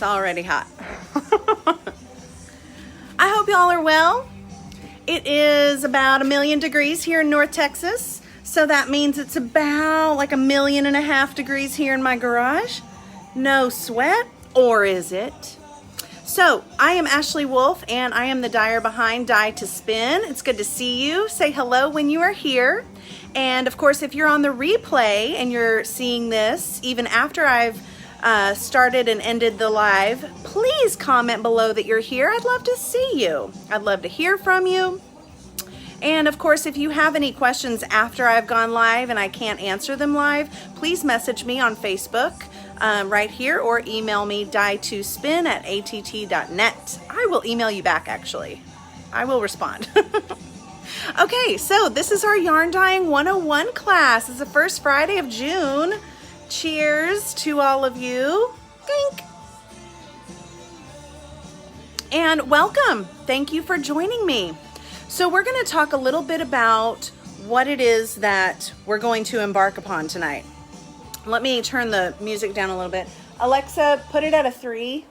already hot. I hope y'all are well. It is about 1,000,000 degrees here in North Texas. So that means it's about like 1.5 million degrees here in my garage. No sweat, or is it? So I am Ashley Wolf and I am the dyer behind Dye to Spin. It's good to see you. Say hello when you are here. And of course, if you're on the replay and you're seeing this, even after I've started and ended the live, please comment below that you're here. I'd love to see you. I'd love to hear from you. And of course, if you have any questions after I've gone live and I can't answer them live, please message me on Facebook right here or email me dye2spin@att.net. I will email you back, actually. I will respond. Okay, so this is our Yarn Dyeing 101 class. It's the first Friday of June. Cheers to all of you. Thank. And welcome. Thank you for joining me. So we're going to talk a little bit about what it is that we're going to embark upon tonight. Let me turn the music down a little bit. Alexa, put it at a 3.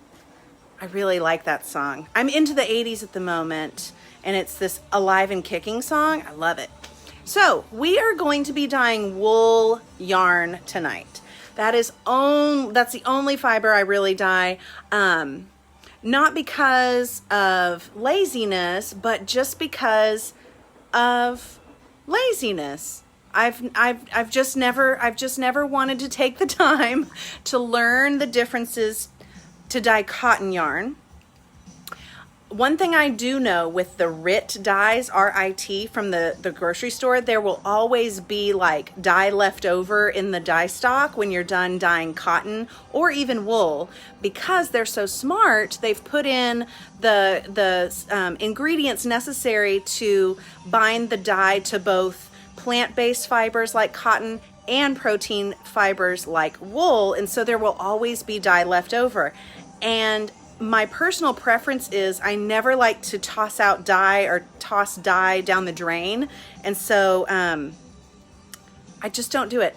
I really like that song. I'm into the 80s at the moment, and it's this Alive and Kicking song. I love it. So we are going to be dyeing wool yarn tonight. That's the only fiber I really dye. Not because of laziness, but just because of laziness. I've just never wanted to take the time to learn the differences to dye cotton yarn. One thing I do know with the RIT dyes, R-I-T, from the grocery store, there will always be like dye left over in the dye stock when you're done dyeing cotton or even wool. Because they're so smart, they've put in the ingredients necessary to bind the dye to both plant-based fibers like cotton and protein fibers like wool, and so there will always be dye left over. And my personal preference is I never like to toss out dye or toss dye down the drain, and so I just don't do it.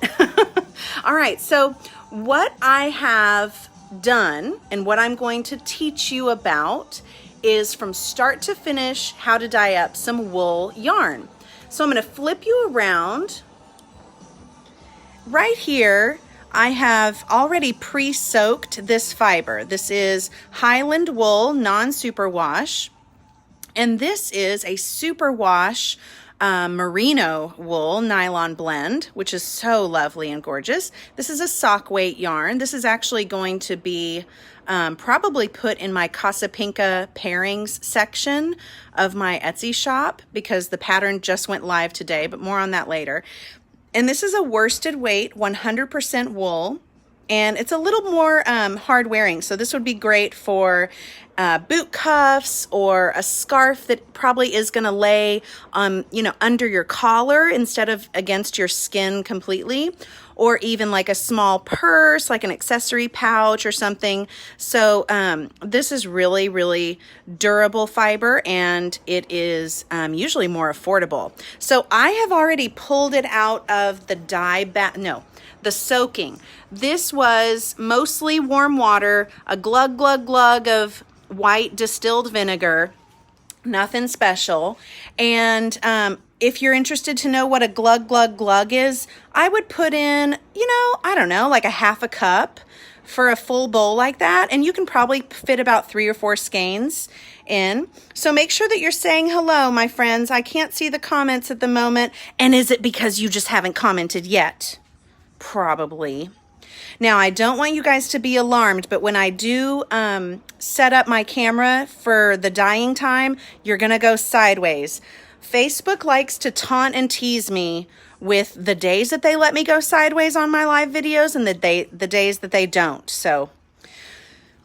All right, so what I have done and what I'm going to teach you about is from start to finish how to dye up some wool yarn. So I'm going to flip you around. Right here, I have already pre-soaked this fiber. This is Highland wool non-superwash, and this is a superwash merino wool nylon blend, which is so lovely and gorgeous. This is a sock weight yarn. This is actually going to be probably put in my Casapinka pairings section of my Etsy shop because the pattern just went live today, but more on that later. And this is a worsted weight 100% wool, and it's a little more hard wearing. So this would be great for boot cuffs or a scarf that probably is going to lay under your collar instead of against your skin completely, or even like a small purse, like an accessory pouch or something. So this is really, really durable fiber, and it is usually more affordable. So I have already pulled it out of the the soaking. This was mostly warm water, a glug, glug, glug of white distilled vinegar, nothing special. And if you're interested to know what a glug, glug, glug is, I would put in, I don't know, like a half a cup for a full bowl like that. And you can probably fit about 3 or 4 skeins in. So make sure that you're saying hello, my friends. I can't see the comments at the moment. And is it because you just haven't commented yet? Probably. Now, I don't want you guys to be alarmed, but when I do set up my camera for the dyeing time, you're going to go sideways. Facebook likes to taunt and tease me with the days that they let me go sideways on my live videos and the days that they don't. So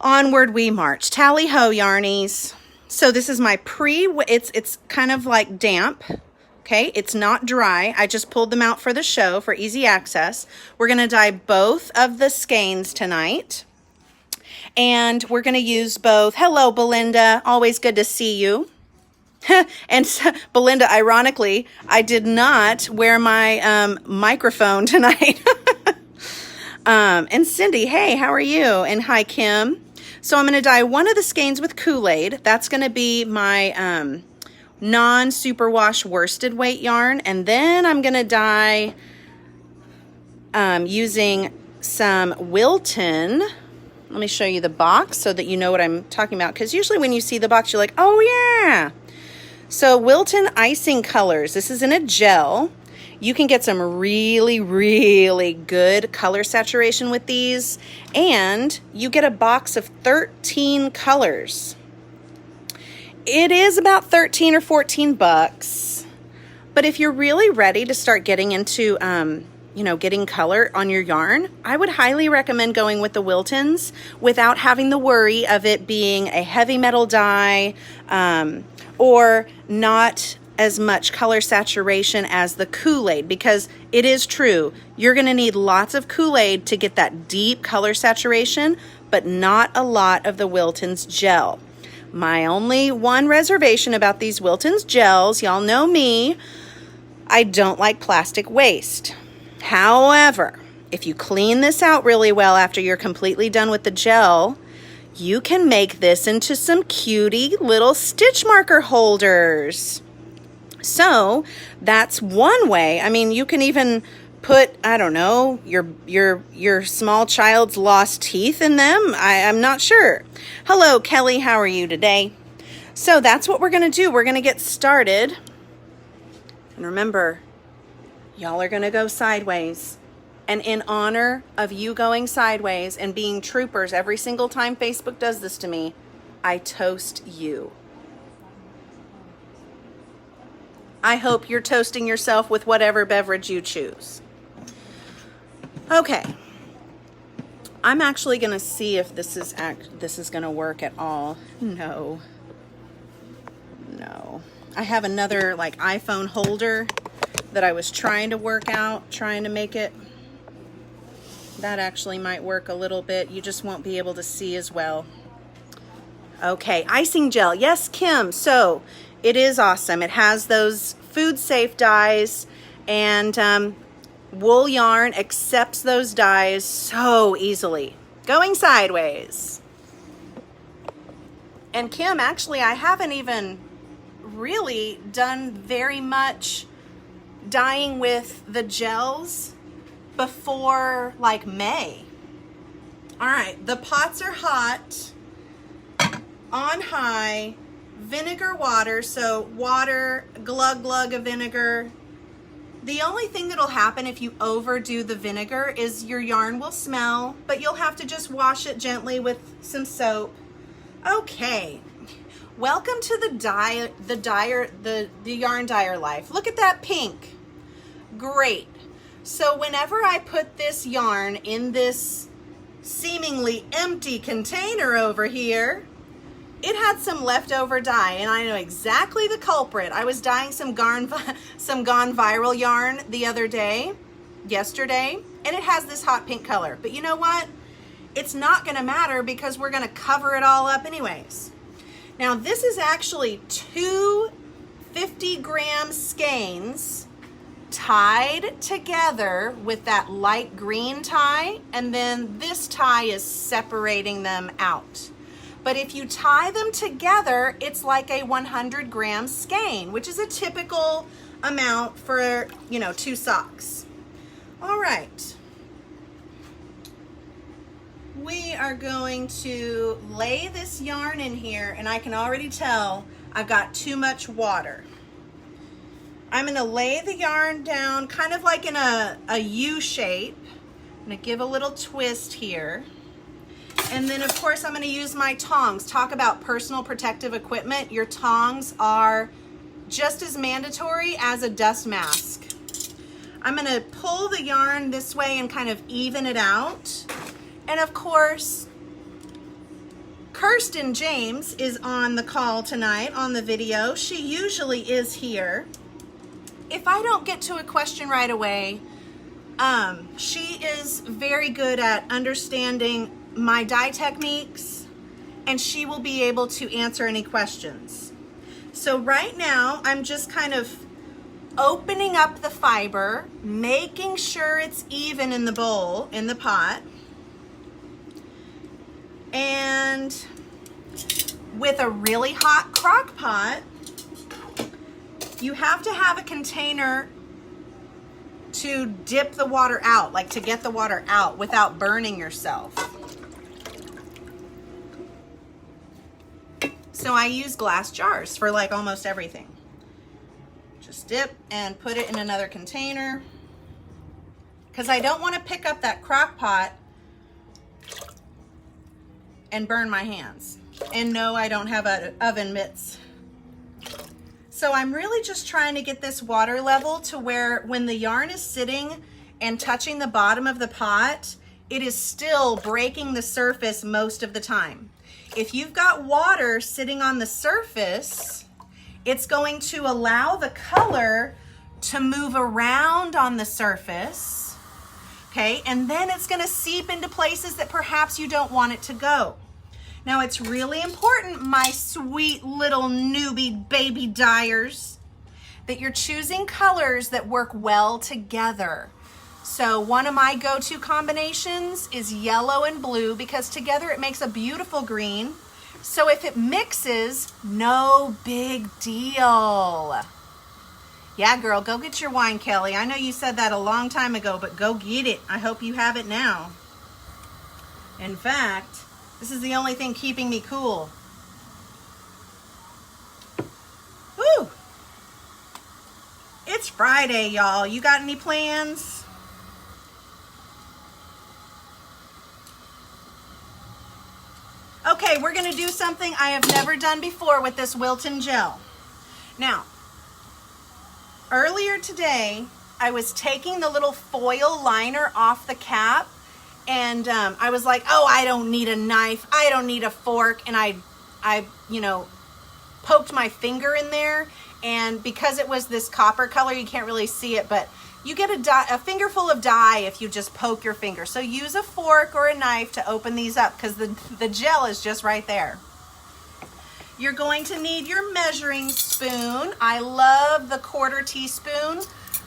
onward we march. Tally ho, yarnies. So this is my it's kind of like damp. Okay, it's not dry. I just pulled them out for the show for easy access. We're going to dye both of the skeins tonight. And we're going to use both. Hello, Belinda. Always good to see you. And so, Belinda, ironically, I did not wear my microphone tonight. And Cindy, hey, how are you? And hi, Kim. So I'm going to dye one of the skeins with Kool-Aid. That's going to be my non-superwash worsted weight yarn. And then I'm going to dye using some Wilton. Let me show you the box so that you know what I'm talking about. Because usually when you see the box, you're like, oh yeah. So Wilton icing colors. This is in a gel. You can get some really, really good color saturation with these. And you get a box of 13 colors. It is about 13 or 14 bucks. But if you're really ready to start getting into, getting color on your yarn, I would highly recommend going with the Wiltons without having the worry of it being a heavy metal dye or not as much color saturation as the Kool-Aid, because it is true, you're going to need lots of Kool-Aid to get that deep color saturation, but not a lot of the Wilton's gel. My only one reservation about these Wilton's gels, y'all know me, I don't like plastic waste. However, if you clean this out really well after you're completely done with the gel, you can make this into some cutie little stitch marker holders. So that's one way. I mean, you can even put, I don't know, your small child's lost teeth in them. I'm not sure. Hello, Kelly. How are you today? So that's what we're going to do. We're going to get started. And remember, y'all are going to go sideways. And in honor of you going sideways and being troopers every single time Facebook does this to me, I toast you. I hope you're toasting yourself with whatever beverage you choose. Okay. I'm actually going to see if this is going to work at all. No. I have another like iPhone holder that I was trying to work out, trying to make it. That actually might work a little bit. You just won't be able to see as well. Okay, icing gel. Yes, Kim. So it is awesome. It has those food safe dyes, and wool yarn accepts those dyes so easily. Going sideways. And Kim, actually, I haven't even really done very much dyeing with the gels before like May. All right, the pots are hot, on high, vinegar water, so water, glug of vinegar. The only thing that'll happen if you overdo the vinegar is your yarn will smell, but you'll have to just wash it gently with some soap. Okay, welcome to the yarn dyer life. Look at that pink. Great. So whenever I put this yarn in this seemingly empty container over here, it had some leftover dye, and I know exactly the culprit. I was dyeing some Gone Viral yarn the other day, yesterday, and it has this hot pink color. But you know what? It's not going to matter because we're going to cover it all up anyways. Now this is actually two 50-gram skeins tied together with that light green tie, and then this tie is separating them out. But if you tie them together, it's like a 100-gram skein, which is a typical amount for, two socks. All right. We are going to lay this yarn in here, and I can already tell I've got too much water. I'm going to lay the yarn down kind of like in a U shape. I'm going to give a little twist here. And then, of course, I'm going to use my tongs. Talk about personal protective equipment. Your tongs are just as mandatory as a dust mask. I'm going to pull the yarn this way and kind of even it out. And, of course, Kirsten James is on the call tonight on the video. She usually is here. If I don't get to a question right away, she is very good at understanding my dye techniques, and she will be able to answer any questions. So right now, I'm just kind of opening up the fiber, making sure it's even in the bowl, in the pot. And with a really hot crock pot, you have to have a container to dip the water out, like to get the water out without burning yourself. So I use glass jars for like almost everything. Just dip and put it in another container, because I don't want to pick up that crock pot and burn my hands. And no, I don't have oven mitts. So I'm really just trying to get this water level to where when the yarn is sitting and touching the bottom of the pot, it is still breaking the surface most of the time. If you've got water sitting on the surface, it's going to allow the color to move around on the surface, okay? And then it's gonna seep into places that perhaps you don't want it to go. Now it's really important, my sweet little newbie baby dyers, that you're choosing colors that work well together. So one of my go-to combinations is yellow and blue, because together it makes a beautiful green. So if it mixes, no big deal. Yeah, girl, go get your wine, Kelly. I know you said that a long time ago, but go get it. I hope you have it now. In fact, this is the only thing keeping me cool. Woo! It's Friday, y'all. You got any plans? Okay, we're gonna do something I have never done before with this Wilton gel. Now, earlier today, I was taking the little foil liner off the cap, and I was like, oh, I don't need a knife, I don't need a fork, and I you know, poked my finger in there, and because it was this copper color, you can't really see it, but you get a fingerful of dye if you just poke your finger. So use a fork or a knife to open these up, because the gel is just right there. You're going to need your measuring spoon. I love the 1/4 teaspoon.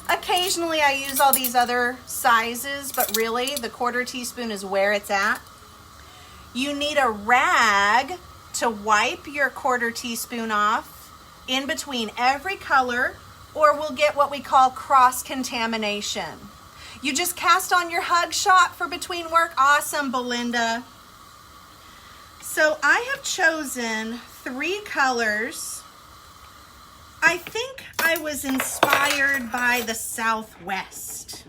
Occasionally I use all these other sizes, but really the 1/4 teaspoon is where it's at. You need a rag to wipe your 1/4 teaspoon off in between every color, or we'll get what we call cross-contamination. You just cast on your Hug Shot for between work. Awesome, Belinda. So I have chosen 3 colors. I think I was inspired by the Southwest.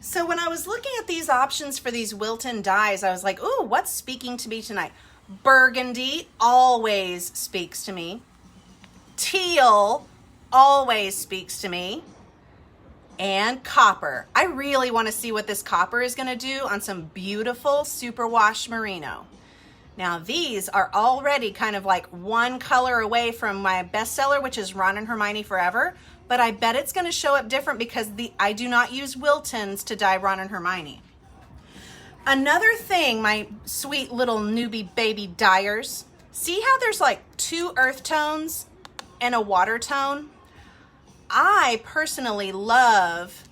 So when I was looking at these options for these Wilton dyes, I was like, ooh, what's speaking to me tonight? Burgundy always speaks to me. Teal always speaks to me. And copper. I really want to see what this copper is going to do on some beautiful superwash merino. Now these are already kind of like one color away from my bestseller, which is Ron and Hermione Forever, but I bet it's going to show up different because I do not use Wiltons to dye Ron and Hermione. Another thing, my sweet little newbie baby dyers, see how there's like 2 earth tones and a water tone? I personally love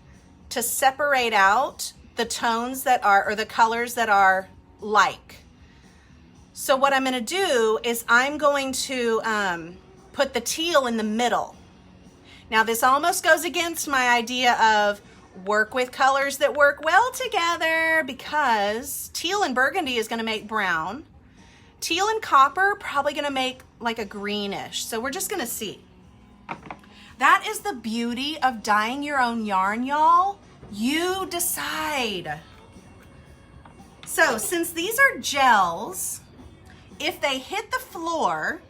to separate out the tones that are, or the colors that are like. So what I'm gonna do is I'm going to put the teal in the middle. Now this almost goes against my idea of work with colors that work well together, because teal and burgundy is gonna make brown. Teal and copper probably gonna make like a greenish. So we're just gonna see. That is the beauty of dyeing your own yarn, y'all. You decide. So since these are gels, if they hit the floor,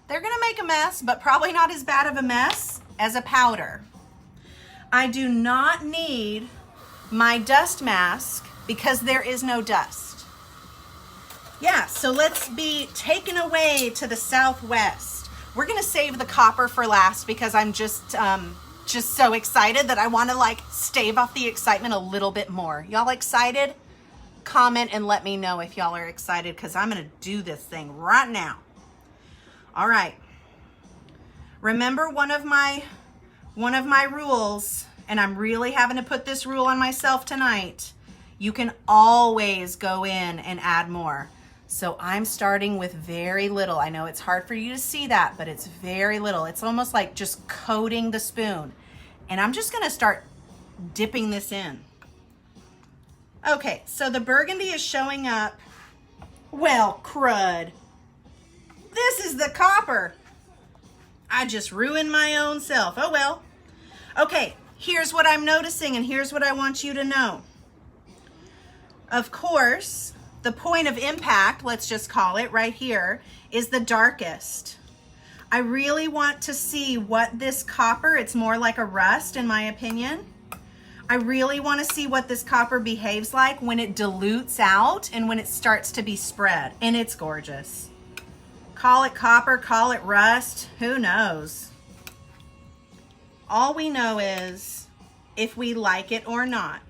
they're gonna make a mess, but probably not as bad of a mess as a powder. I do not need my dust mask because there is no dust. Yeah, so let's be taken away to the Southwest. We're gonna save the copper for last because I'm just so excited that I wanna like stave off the excitement a little bit more. Y'all excited? Comment and let me know if y'all are excited, because I'm gonna do this thing right now. All right. Remember one of my rules, and I'm really having to put this rule on myself tonight. You can always go in and add more. So I'm starting with very little. I know it's hard for you to see that, but it's very little. It's almost like just coating the spoon. And I'm just gonna start dipping this in. Okay, so the burgundy is showing up. Well, crud. This is the copper. I just ruined my own self. Oh well. Okay, here's what I'm noticing and here's what I want you to know. Of course, the point of impact, let's just call it right here, is the darkest. I really want to see what this copper, it's more like a rust in my opinion. I really want to see what this copper behaves like when it dilutes out and when it starts to be spread. And it's gorgeous. Call it copper, call it rust, who knows? All we know is if we like it or not.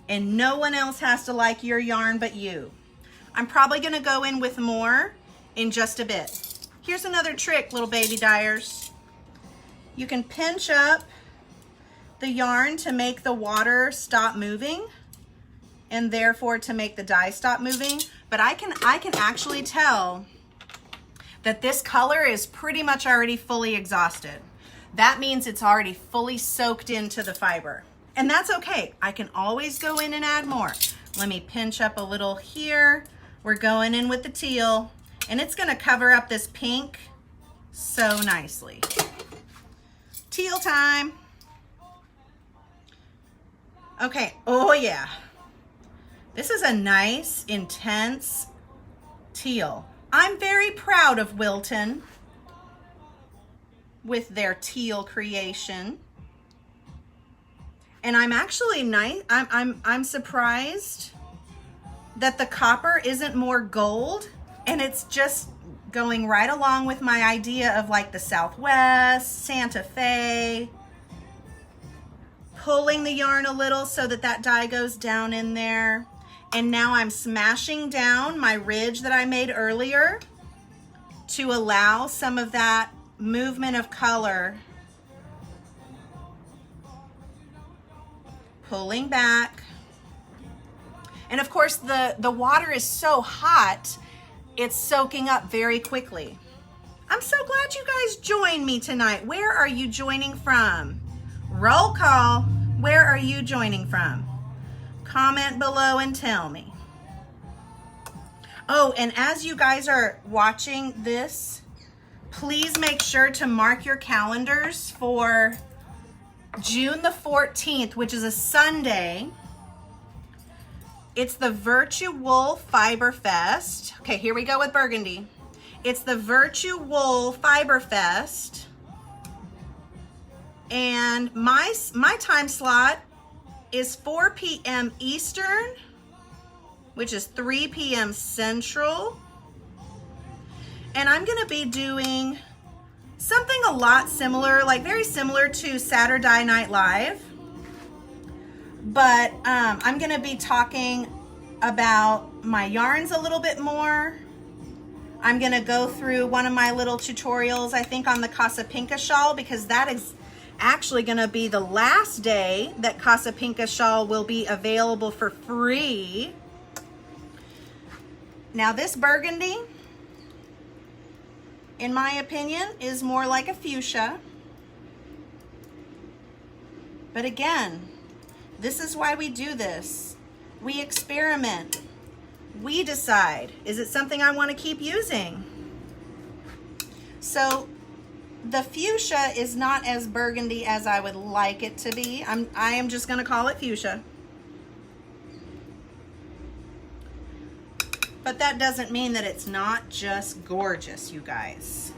And no one else has to like your yarn but you. I'm probably gonna go in with more in just a bit. Here's another trick, little baby dyers. You can pinch up the yarn to make the water stop moving and therefore to make the dye stop moving. But I can actually tell that this color is pretty much already fully exhausted. That means it's already fully soaked into the fiber. And that's okay. I can always go in and add more. Let me pinch up a little here. We're going in with the teal, and it's gonna cover up this pink so nicely. Teal time. Okay, oh yeah. This is a nice, intense teal. I'm very proud of Wilton with their teal creation. And I'm actually I'm surprised that the copper isn't more gold, and it's just going right along with my idea of like the Southwest, Santa Fe, pulling the yarn a little so that that dye goes down in there. And now I'm smashing down my ridge that I made earlier to allow some of that movement of color. Pulling back. And of course the water is so hot, it's soaking up very quickly. I'm so glad you guys joined me tonight. Where are you joining from? Roll call. Where are you joining from? Comment below and tell me. Oh, and as you guys are watching this, please make sure to mark your calendars for June the 14th, which is a Sunday. It's the Virtue Wool Fiber Fest. Okay, here we go with burgundy. It's the Virtue Wool Fiber Fest. And my time slot is 4 p.m. Eastern, which is 3 p.m. Central. And I'm gonna be doing something a lot similar, like very similar to Saturday Night Live. But I'm gonna be talking about my yarns a little bit more. I'm gonna go through one of my little tutorials, I think on the Casapinka shawl, because that is actually gonna be the last day that Casapinka shawl will be available for free. Now this burgundy, in my opinion, is more like a fuchsia. But again, this is why we do this. We experiment. We decide, is it something I want to keep using? So the fuchsia is not as burgundy as I would like it to be. I am just going to call it fuchsia. But that doesn't mean that it's not just gorgeous, you guys.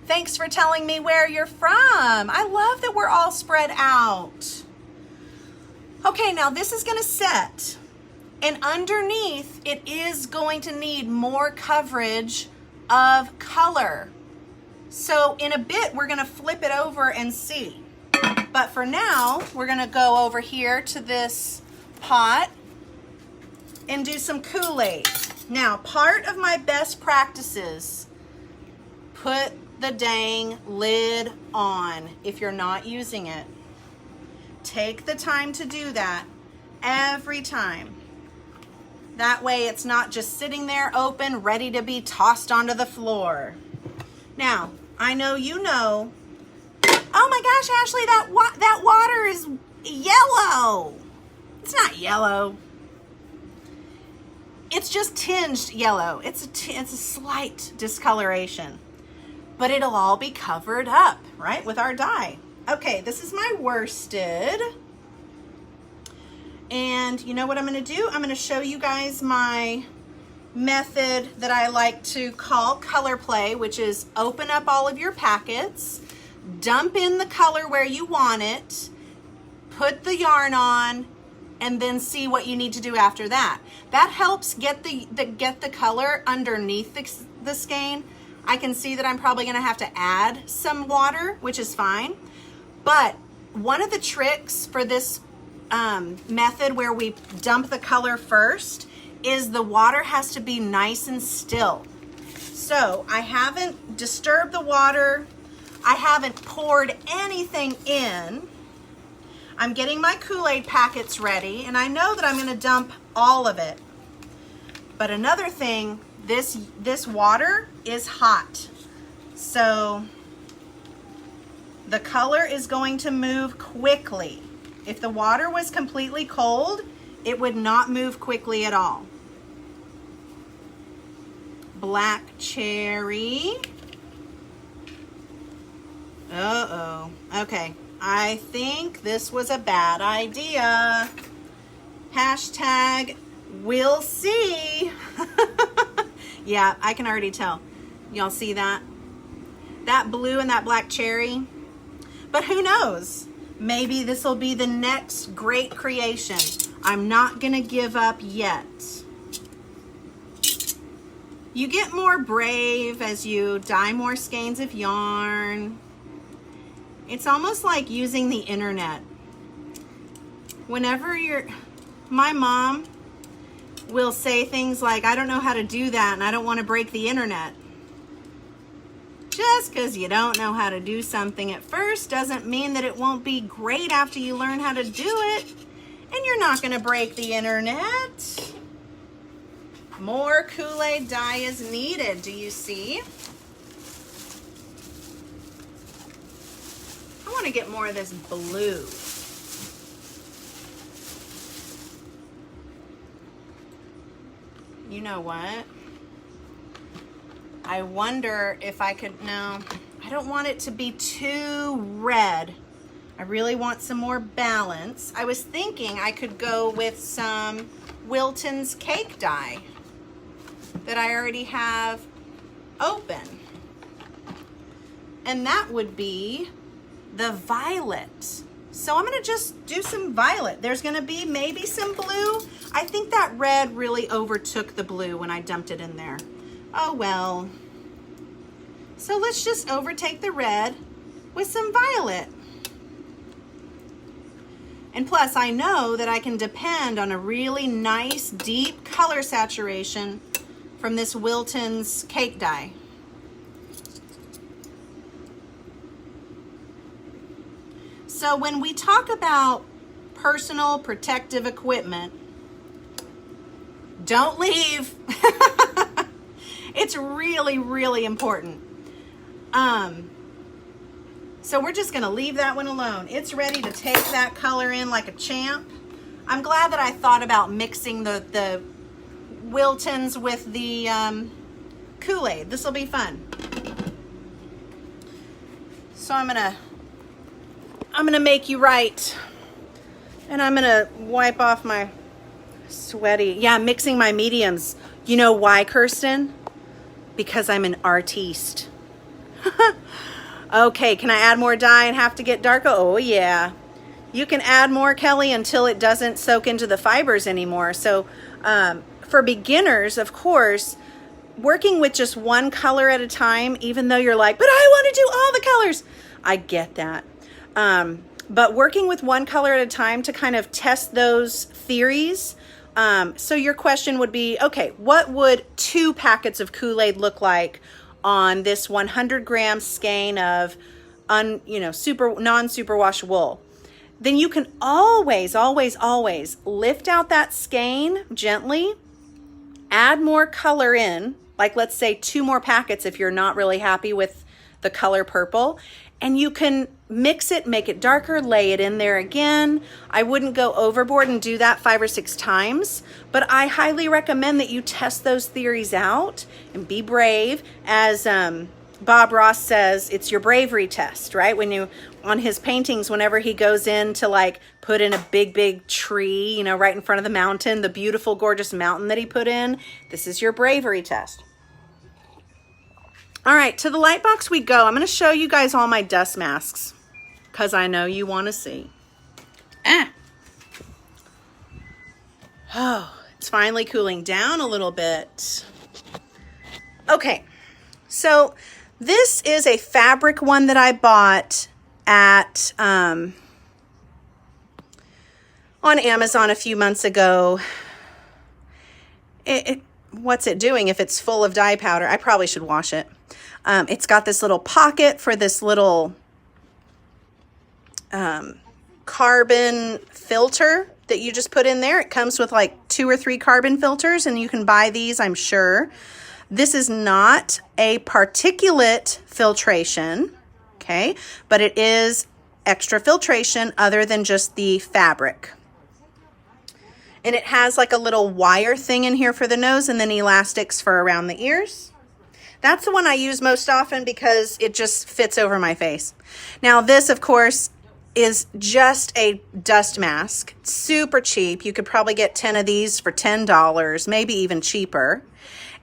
Thanks for telling me where you're from. I love that we're all spread out. Okay, now this is gonna set. And underneath, it is going to need more coverage of color. So in a bit, we're gonna flip it over and see. But for now, we're gonna go over here to this pot and do some Kool-Aid. Now, part of my best practices, put the dang lid on if you're not using it. Take the time to do that every time. That way it's not just sitting there open, ready to be tossed onto the floor. Now, I know you know, oh my gosh, Ashley, that water is yellow. It's not yellow. It's just tinged yellow. It's a slight discoloration, but it'll all be covered up, right, with our dye. Okay, this is my worsted. And you know what I'm gonna do? I'm gonna show you guys my method that I like to call color play, which is open up all of your packets, dump in the color where you want it, put the yarn on, and then see what you need to do after that. That helps get the color underneath the skein. I can see that I'm probably gonna have to add some water, which is fine. But one of the tricks for this method where we dump the color first is the water has to be nice and still. So I haven't disturbed the water. I haven't poured anything in. I'm getting my Kool-Aid packets ready, and I know that I'm gonna dump all of it. But another thing, this water is hot. So the color is going to move quickly. If the water was completely cold, it would not move quickly at all. Black cherry. Uh-oh. Okay. I think this was a bad idea. Hashtag we'll see. Yeah, I can already tell. Y'all see that? That blue and that black cherry. But who knows? Maybe this will be the next great creation. I'm not gonna give up yet. You get more brave as you dye more skeins of yarn. It's almost like using the internet. Whenever my mom will say things like, I don't know how to do that and I don't want to break the internet. Just because you don't know how to do something at first doesn't mean that it won't be great after you learn how to do it. And you're not going to break the internet. More Kool-Aid dye is needed. Do you see? I want to get more of this blue. You know what? I wonder if I could, no, I don't want it to be too red. I really want some more balance. I was thinking I could go with some Wilton's cake dye that I already have open. And that would be the violet. So I'm gonna just do some violet. There's gonna be maybe some blue. I think that red really overtook the blue when I dumped it in there. Oh well. So let's just overtake the red with some violet. And plus I know that I can depend on a really nice deep color saturation from this Wilton's cake dye. So when we talk about personal protective equipment, don't leave. It's really, really important. So we're just gonna leave that one alone. It's ready to take that color in like a champ. I'm glad that I thought about mixing the Wiltons with the Kool-Aid. This will be fun. So I'm gonna make you right. And I'm gonna wipe off my sweaty, yeah, mixing my mediums. You know why, Kirsten? Because I'm an artiste. Okay, can I add more dye and have to get darker? Oh yeah. You can add more, Kelly, until it doesn't soak into the fibers anymore. So for beginners, of course, working with just one color at a time, even though you're like, but I want to do all the colors. I get that. But working with one color at a time to kind of test those theories. So your question would be, okay, what would 2 packets of Kool-Aid look like on this 100 gram skein of non-superwash wool? then you can always, always, always lift out that skein gently, add more color in, like let's say 2 more packets if you're not really happy with the color purple, and you can mix it, make it darker, lay it in there again. I wouldn't go overboard and do that 5 or 6 times, but I highly recommend that you test those theories out and be brave. As Bob Ross says, it's your bravery test, right? When you, on his paintings, whenever he goes in to like put in a big tree, you know, right in front of the mountain, the beautiful, gorgeous mountain that he put in, this is your bravery test. All right, to the light box we go. I'm going to show you guys all my dust masks because I know you want to see. Oh, it's finally cooling down a little bit. Okay, so this is a fabric one that I bought at on Amazon a few months ago. What's it doing if it's full of dye powder? I probably should wash it. It's got this little pocket for this little carbon filter that you just put in there. It comes with like 2 or 3 carbon filters, and you can buy these, I'm sure. This is not a particulate filtration, okay, but it is extra filtration other than just the fabric. And it has like a little wire thing in here for the nose and then elastics for around the ears. That's the one I use most often because it just fits over my face. Now this, of course, is just a dust mask. It's super cheap. You could probably get 10 of these for $10, maybe even cheaper.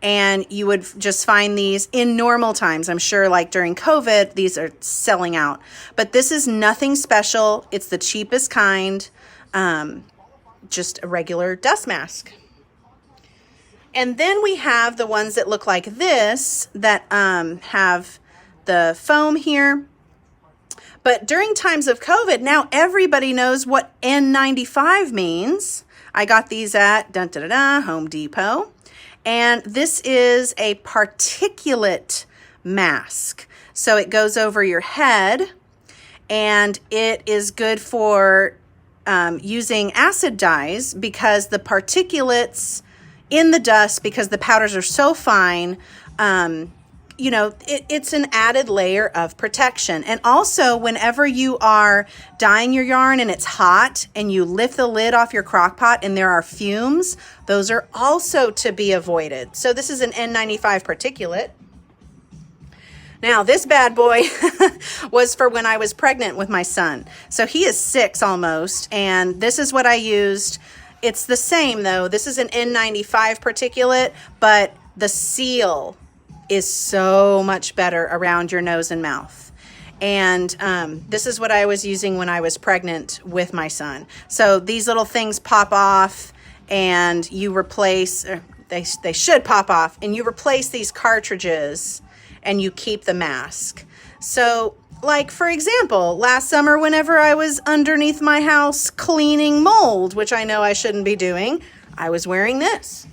And you would just find these in normal times. I'm sure like during COVID, these are selling out. But this is nothing special. It's the cheapest kind, just a regular dust mask. And then we have the ones that look like this that have the foam here. But during times of COVID, now everybody knows what N95 means. I got these at Home Depot. And this is a particulate mask. So it goes over your head, and it is good for using acid dyes because the particulates in the dust, because the powders are so fine, you know, it's an added layer of protection. And also, whenever you are dyeing your yarn and it's hot and you lift the lid off your crock pot and there are fumes, those are also to be avoided. So this is an N95 particulate. Now, this bad boy was for when I was pregnant with my son. So he is 6 almost, and this is what I used. It's the same though. This is an N95 particulate, but the seal is so much better around your nose and mouth. And this is what I was using when I was pregnant with my son. So these little things pop off, and you replace, they should pop off, and you replace these cartridges and you keep the mask. So like, for example, last summer, whenever I was underneath my house cleaning mold, which I know I shouldn't be doing, I was wearing this.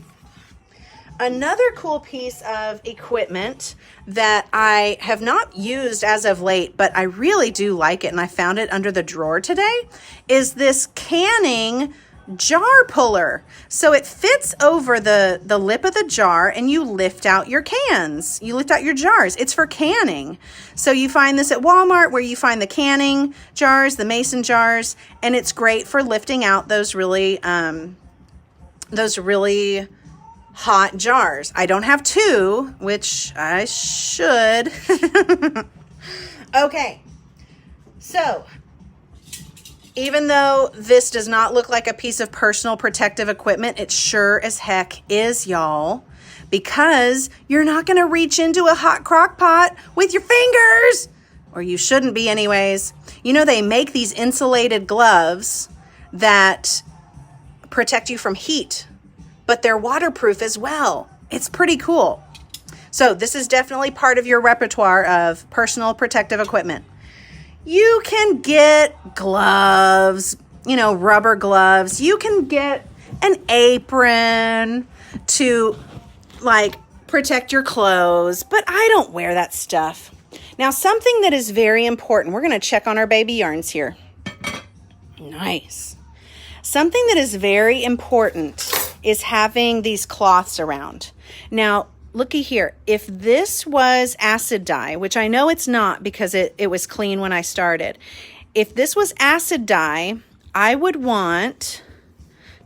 Another cool piece of equipment that I have not used as of late, but I really do like it, and I found it under the drawer today, is this canning jar puller. So it fits over the lip of the jar, and you lift out your cans. You lift out your jars. It's for canning. So you find this at Walmart, where you find the canning jars, the mason jars, and it's great for lifting out those really hot jars. I don't have 2, which I should. Okay, so even though this does not look like a piece of personal protective equipment, it sure as heck is, y'all, because you're not going to reach into a hot crock pot with your fingers, or you shouldn't be anyways. You know, they make these insulated gloves that protect you from heat, but they're waterproof as well. It's pretty cool. So this is definitely part of your repertoire of personal protective equipment. You can get gloves, you know, rubber gloves. You can get an apron to like protect your clothes, but I don't wear that stuff. Now, something that is very important, we're going to check on our baby yarns here. Nice. Something that is very important is having these cloths around. Now, looky here. If this was acid dye, which I know it's not because it was clean when I started. If this was acid dye, I would want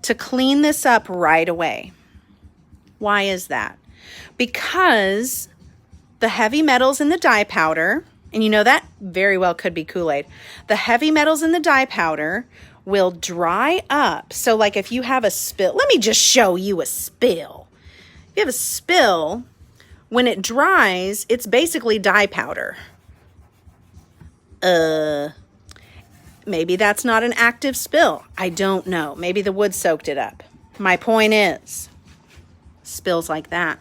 to clean this up right away. Why is that? Because the heavy metals in the dye powder, and you know that very well could be Kool-Aid, the heavy metals in the dye powder will dry up. So like if you have a spill, let me just show you a spill. If you have a spill, when it dries, it's basically dye powder. Maybe that's not an active spill. I don't know. Maybe the wood soaked it up. My point is, spills like that,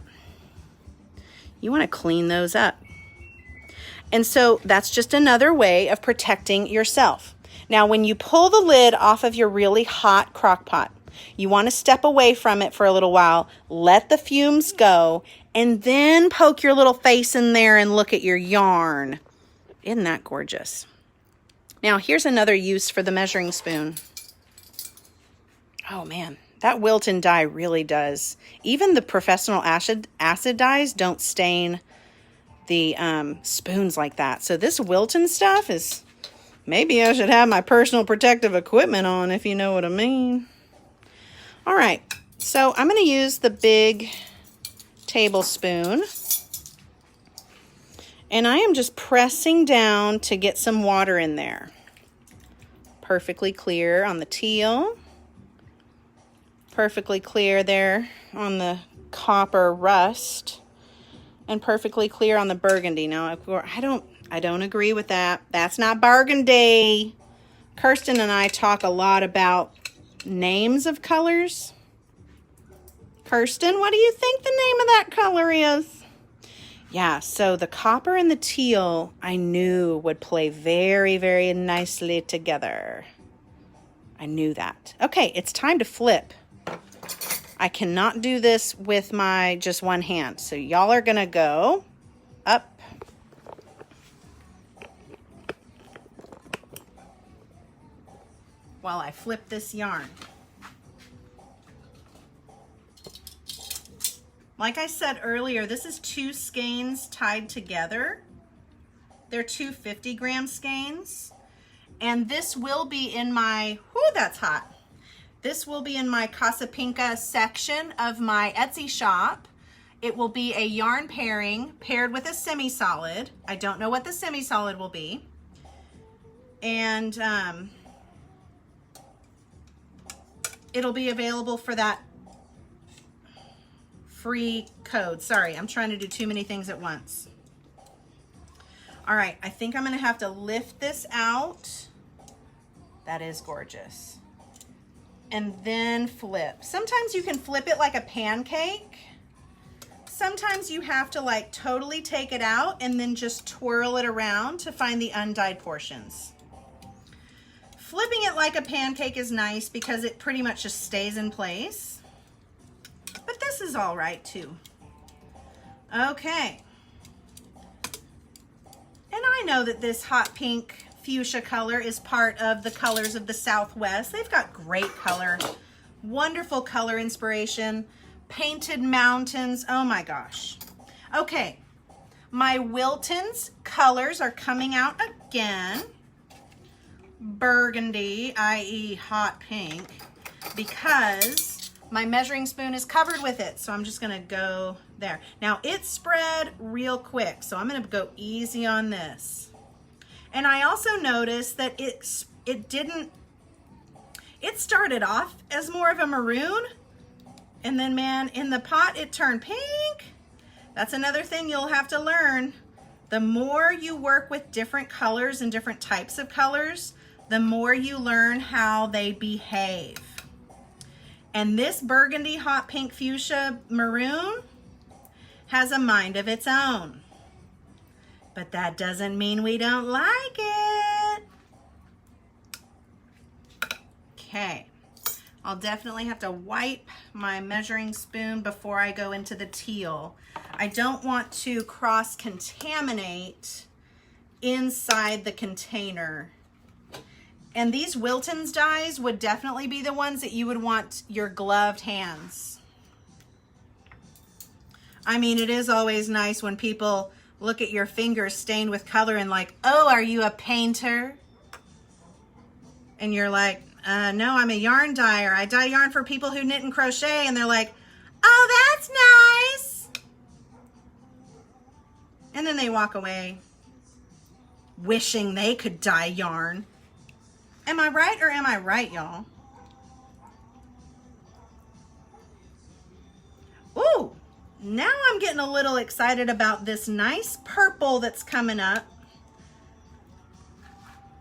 you want to clean those up. And so that's just another way of protecting yourself. Now, when you pull the lid off of your really hot crock pot, you want to step away from it for a little while, let the fumes go, and then poke your little face in there and look at your yarn. Isn't that gorgeous? Now, here's another use for the measuring spoon. Oh man, that Wilton dye really does. Even the professional acid dyes don't stain the spoons like that. So this Wilton stuff is, maybe I should have my personal protective equipment on, if you know what I mean. All right, so I'm going to use the big tablespoon. And I am just pressing down to get some water in there. Perfectly clear on the teal. Perfectly clear there on the copper rust. And perfectly clear on the burgundy. Now, I don't agree with that. That's not burgundy. Kirsten and I talk a lot about names of colors. Kirsten, what do you think the name of that color is? Yeah, so the copper and the teal I knew would play very, very nicely together. I knew that. Okay, it's time to flip. I cannot do this with my just one hand. So y'all are going to go up. While I flip this yarn. Like I said earlier, this is 2 skeins tied together. They're 2 50-gram skeins. And this will be in my, whoo, that's hot. This will be in my Casapinka section of my Etsy shop. It will be a yarn pairing paired with a semi-solid. I don't know what the semi-solid will be. And it'll be available for that free code. Sorry, I'm trying to do too many things at once. All right, I think I'm gonna have to lift this out. That is gorgeous. And then flip. Sometimes you can flip it like a pancake. Sometimes you have to like totally take it out and then just twirl it around to find the undyed portions. Flipping it like a pancake is nice because it pretty much just stays in place. But this is all right too. Okay. And I know that this hot pink fuchsia color is part of the colors of the Southwest. They've got great color, wonderful color inspiration, painted mountains. Oh my gosh. Okay. My Wilton's colors are coming out again. Burgundy, i.e. hot pink, because my measuring spoon is covered with it. So I'm just gonna go there. Now it spread real quick, so I'm gonna go easy on this. And I also noticed that it started off as more of a maroon, and then man, in the pot it turned pink. That's another thing you'll have to learn. The more you work with different colors and different types of colors, the more you learn how they behave. And this burgundy hot pink fuchsia maroon has a mind of its own. But that doesn't mean we don't like it. Okay, I'll definitely have to wipe my measuring spoon before I go into the teal. I don't want to cross-contaminate inside the container. And these Wilton's dyes would definitely be the ones that you would want your gloved hands. I mean, it is always nice when people look at your fingers stained with color and like, oh, are you a painter? And you're like, no, I'm a yarn dyer. I dye yarn for people who knit and crochet. And they're like, oh, that's nice. And then they walk away wishing they could dye yarn. Am I right or am I right, y'all? Ooh, now I'm getting a little excited about this nice purple that's coming up.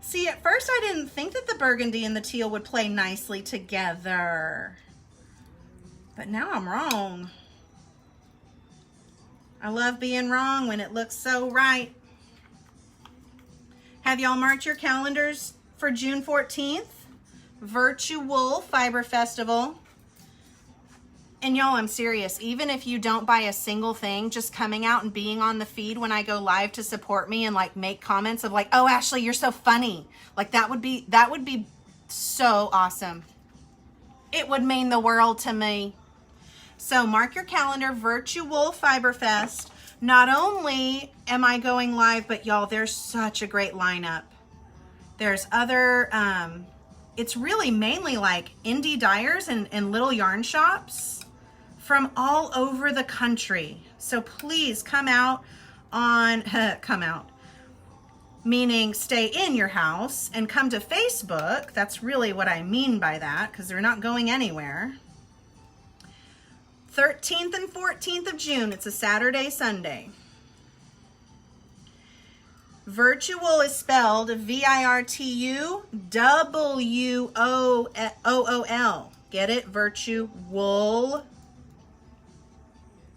See, at first I didn't think that the burgundy and the teal would play nicely together. But now I'm wrong. I love being wrong when it looks so right. Have y'all marked your calendars for June 14th? Virtual Fiber Festival. And y'all, I'm serious. Even if you don't buy a single thing, just coming out and being on the feed when I go live to support me and like make comments of like, oh, Ashley, you're so funny. Like that would be so awesome. It would mean the world to me. So mark your calendar, Virtual Fiber Fest. Not only am I going live, but y'all, there's such a great lineup. There's other, it's really mainly like indie dyers and little yarn shops from all over the country. So please come out on, come out, meaning stay in your house and come to Facebook. That's really what I mean by that, because they're not going anywhere. 13th and 14th of June, it's a Saturday, Sunday. Virtual is spelled V-I-R-T-U-W-O-O-L. Get it? Virtual.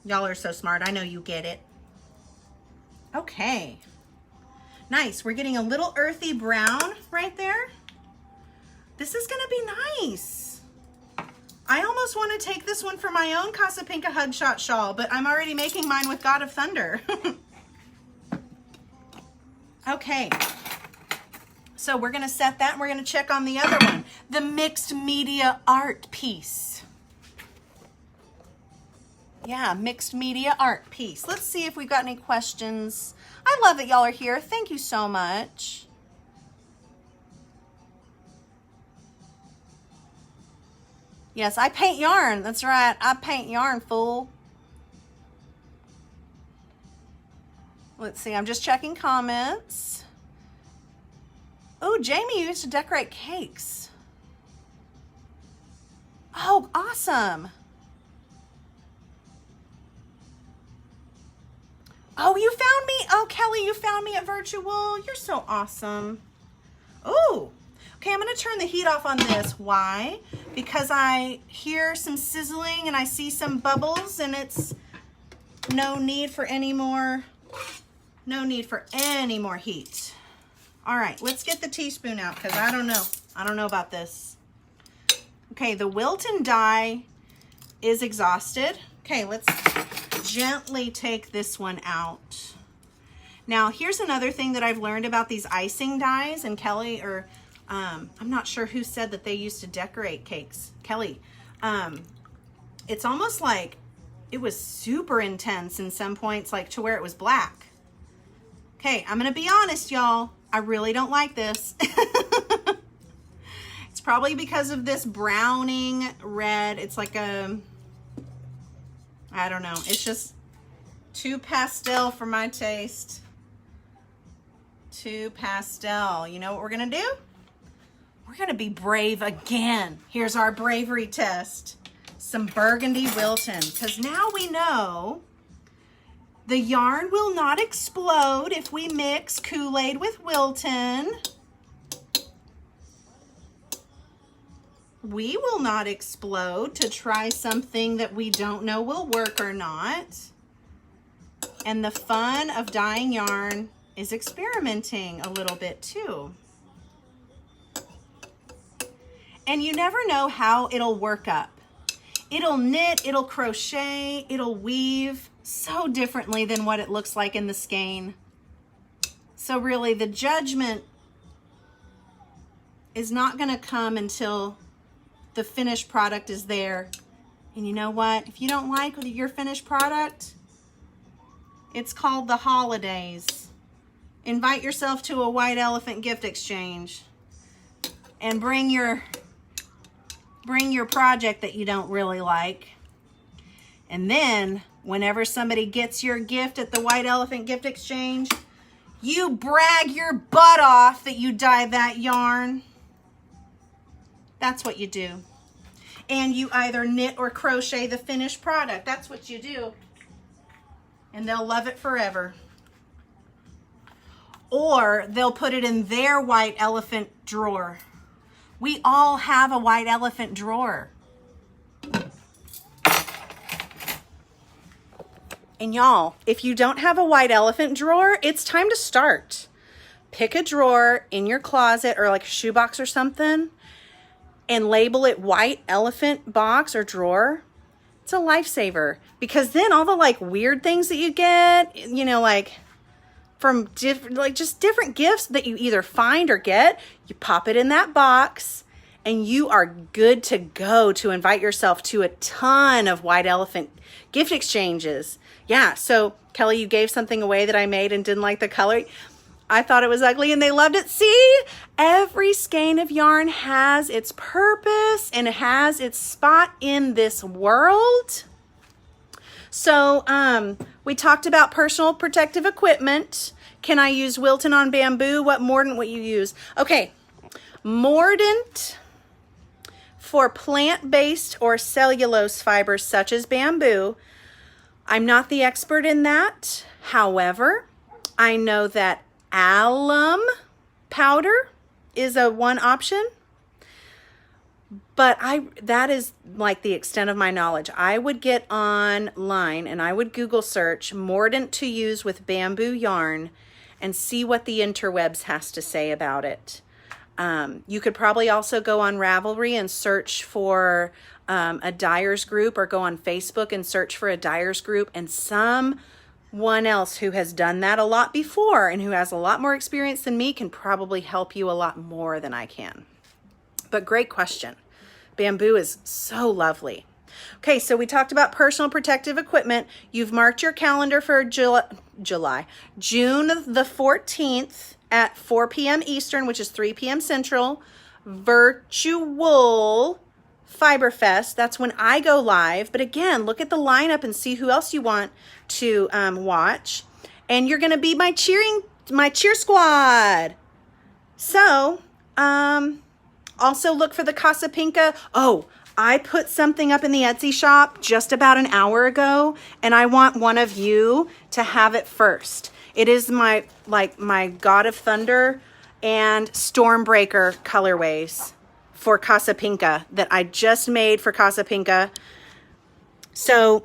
Y'all are so smart. I know you get it. Okay. Nice. We're getting a little earthy brown right there. This is going to be nice. I almost want to take this one for my own Casapinka Hug Shot Shawl, but I'm already making mine with God of Thunder. Okay, so we're gonna set that and we're gonna check on the other one, the mixed media art piece. Yeah, mixed media art piece. Let's see if we've got any questions. I love that y'all are here. Thank you so much. Yes, I paint yarn. That's right, I paint yarn, fool. Let's see, I'm just checking comments. Oh, Jamie used to decorate cakes. Oh, awesome. Oh, you found me. Oh, Kelly, you found me at Virtual. You're so awesome. Oh, okay, I'm gonna turn the heat off on this. Why? Because I hear some sizzling and I see some bubbles and it's no need for any more heat. All right, let's get the teaspoon out because I don't know about this. Okay, the Wilton dye is exhausted. Okay, let's gently take this one out. Now, here's another thing that I've learned about these icing dyes, and Kelly, or I'm not sure who said that they used to decorate cakes. Kelly, it's almost like it was super intense in some points, like to where it was black. Okay, I'm gonna be honest, y'all. I really don't like this. It's probably because of this browning red. It's like a, I don't know. It's just too pastel for my taste. Too pastel. You know what we're gonna do? We're gonna be brave again. Here's our bravery test. Some burgundy Wilton, because now we know the yarn will not explode if we mix Kool-Aid with Wilton. We will not explode to try something that we don't know will work or not. And the fun of dyeing yarn is experimenting a little bit too. And you never know how it'll work up. It'll knit, it'll crochet, it'll weave so differently than what it looks like in the skein. So really the judgment is not going to come until the finished product is there. And you know what? If you don't like your finished product, it's called the holidays. Invite yourself to a white elephant gift exchange and bring your project that you don't really like. And then whenever somebody gets your gift at the white elephant gift exchange, you brag your butt off that you dyed that yarn. That's what you do. And you either knit or crochet the finished product. That's what you do. And they'll love it forever. Or they'll put it in their white elephant drawer. We all have a white elephant drawer. And y'all, if you don't have a white elephant drawer, it's time to start. Pick a drawer in your closet or like a shoebox or something and label it white elephant box or drawer. It's a lifesaver, because then all the like weird things that you get, you know, like from just different gifts that you either find or get, you pop it in that box and you are good to go to invite yourself to a ton of white elephant gift exchanges. Yeah, so Kelly, you gave something away that I made and didn't like the color. I thought it was ugly and they loved it. See, every skein of yarn has its purpose and it has its spot in this world. So we talked about personal protective equipment. Can I use Wilton on bamboo? What mordant would you use? Okay, mordant for plant-based or cellulose fibers such as bamboo. I'm not the expert in that. However, I know that alum powder is one option, but that is like the extent of my knowledge. I would get online and I would Google search mordant to use with bamboo yarn and see what the interwebs has to say about it. You could probably also go on Ravelry and search for a dyers group, or go on Facebook and search for a dyers group, and someone else who has done that a lot before and who has a lot more experience than me can probably help you a lot more than I can. But great question. Bamboo is so lovely. Okay, so we talked about personal protective equipment. You've marked your calendar for June the 14th at 4 p.m. Eastern, which is 3 p.m. Central, virtual Fiber Fest. That's when I go live. But again, look at the lineup and see who else you want to watch. And you're going to be my cheer squad. So, also look for the Casapinka. Oh, I put something up in the Etsy shop just about an hour ago, and I want one of you to have it first. It is my God of Thunder and Stormbreaker colorways for Casapinka that I just made for Casapinka. So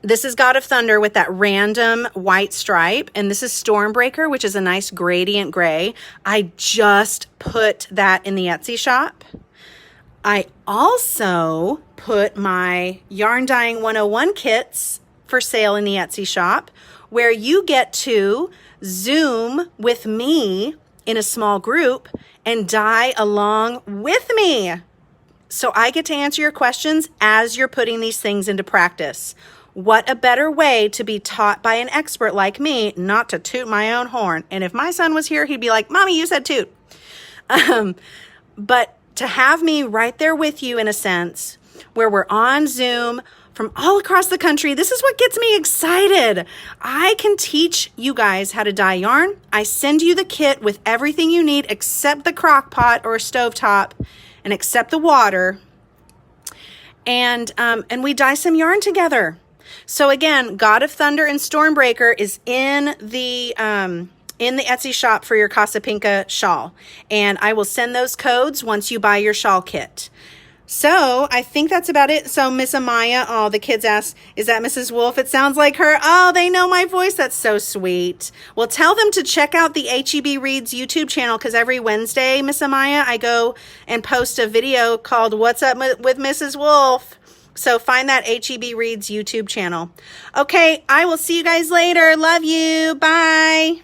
this is God of Thunder with that random white stripe, and this is Stormbreaker, which is a nice gradient gray. I just put that in the Etsy shop. I also put my Yarn Dyeing 101 kits for sale in the Etsy shop, where you get to Zoom with me in a small group and dye along with me. So I get to answer your questions as you're putting these things into practice. What a better way to be taught by an expert like me, not to toot my own horn. And if my son was here, he'd be like, Mommy, you said toot. But to have me right there with you, in a sense, where we're on Zoom from all across the country, this is what gets me excited. I can teach you guys how to dye yarn. I send you the kit with everything you need except the crock pot or stovetop, and except the water. And we dye some yarn together. So again, God of Thunder and Stormbreaker is in the Etsy shop for your Casapinka shawl. And I will send those codes once you buy your shawl kit. So I think that's about it. So Miss Amaya, oh, the kids asked, is that Mrs. Wolf? It sounds like her. Oh, they know my voice. That's so sweet. Well, tell them to check out the HEB Reads YouTube channel, because every Wednesday, Miss Amaya, I go and post a video called What's Up with Mrs. Wolf. So find that HEB Reads YouTube channel. Okay, I will see you guys later. Love you. Bye.